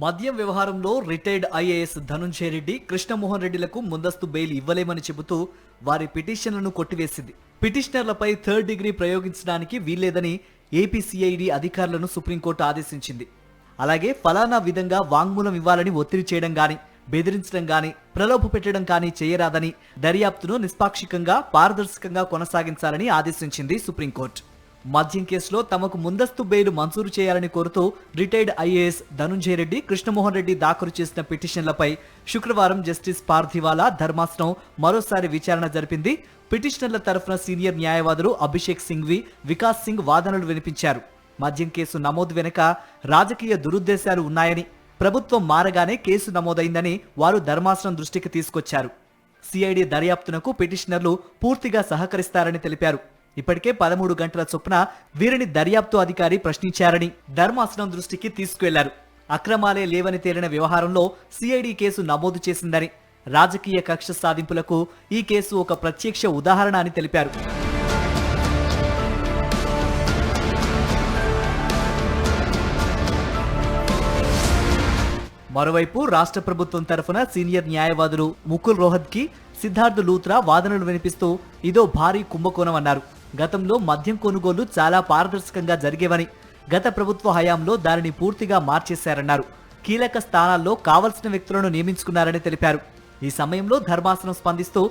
మద్యం వ్యవహారంలో retired IAS Dhanunjaya Reddy, Krishnamohan రెడ్డిలకు ముందస్తు బెయిల్ ఇవ్వలేమని చెబుతూ వారి పిటిషన్లను కొట్టివేసింది. పిటిషనర్లపై థర్డ్ డిగ్రీ ప్రయోగించడానికి వీల్లేదని ఏపీసీఐడీ అధికారులను సుప్రీంకోర్టు ఆదేశించింది. అలాగే ఫలానా విధంగా వాంగ్మూలం ఇవ్వాలని ఒత్తిడి చేయడం గాని, బెదిరించడం గాని, ప్రలోభ పెట్టడం కానీ చేయరాదని, దర్యాప్తును నిష్పాక్షికంగా, పారదర్శకంగా కొనసాగించాలని ఆదేశించింది సుప్రీంకోర్టు. మద్యం కేసులో తమకు ముందస్తు బెయిల్ మంజూరు చేయాలని కోరుతూ రిటైర్డ్ ఐఏఎస్ ధనుంజయ రెడ్డి, కృష్ణమోహన్ రెడ్డి దాఖలు చేసిన పిటిషన్లపై శుక్రవారం జస్టిస్ పార్థివాలా ధర్మాసనం మరోసారి విచారణ జరిపింది. పిటిషనర్ల తరఫున సీనియర్ న్యాయవాదులు అభిషేక్ సింఘ్వి, వికాస్ సింగ్ వాదనలు వినిపించారు. మద్యం కేసు నమోదు వెనుక రాజకీయ దురుద్దేశాలు ఉన్నాయని, ప్రభుత్వం మారగానే కేసు నమోదైందని వారు ధర్మాసనం దృష్టికి తీసుకొచ్చారు. సిఐడి దర్యాప్తునకు పిటిషనర్లు పూర్తిగా సహకరిస్తారని తెలిపారు. ఇప్పటికే 13 గంటల చొప్పున వీరిని దర్యాప్తు అధికారి ప్రశ్నించారని ధర్మాసనం దృష్టికి తీసుకువెళ్లారు. అక్రమాలే లేవని తేలిన వ్యవహారంలో సిఐడి కేసు నమోదు చేసిందని, రాజకీయ కక్ష సాధింపులకు ఈ కేసు ఒక ప్రత్యక్ష ఉదాహరణ అని తెలిపారు. మరోవైపు రాష్ట్ర ప్రభుత్వం తరఫున సీనియర్ న్యాయవాదులు ముకుల్ రోహత్గి, సిద్ధార్థ్ లూత్రా వాదనలు వినిపిస్తూ ఇదో భారీ కుంభకోణం అన్నారు. గతంలో మద్యం కొనుగోలు చాలా పారదర్శకంగా జరిగేవని, గత ప్రభుత్వ హయాంలో దానిని పూర్తిగా మార్చేశారన్నారు. కీలక స్థానాల్లో కావలసిన వ్యక్తులను నియమించుకున్నారని తెలిపారు. ఈ సమయంలో ధర్మాసనం స్పందిస్తూ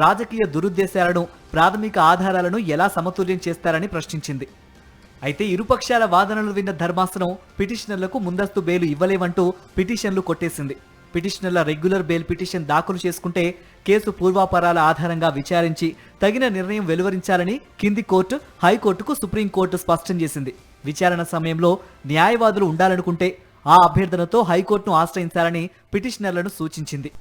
రాజకీయ దురుద్దేశాలను, ప్రాథమిక ఆధారాలను ఎలా సమతుల్యం చేస్తారని ప్రశ్నించింది. అయితే ఇరుపక్షాల వాదనలు విన్న ధర్మాసనం పిటిషనర్లకు ముందస్తు బెయిల్ ఇవ్వలేమంటూ పిటిషన్లు కొట్టేసింది. పిటిషనర్ల రెగ్యులర్ బెయిల్ పిటిషన్ దాఖలు చేసుకుంటే కేసు పూర్వాపరాల ఆధారంగా విచారించి తగిన నిర్ణయం వెలువరించాలని కింది కోర్టు, హైకోర్టుకు సుప్రీంకోర్టు స్పష్టం చేసింది. విచారణ సమయంలో న్యాయవాదులు ఉండాలనుకుంటే ఆ అభ్యర్థనతో హైకోర్టును ఆశ్రయించాలని పిటిషనర్లను సూచించింది.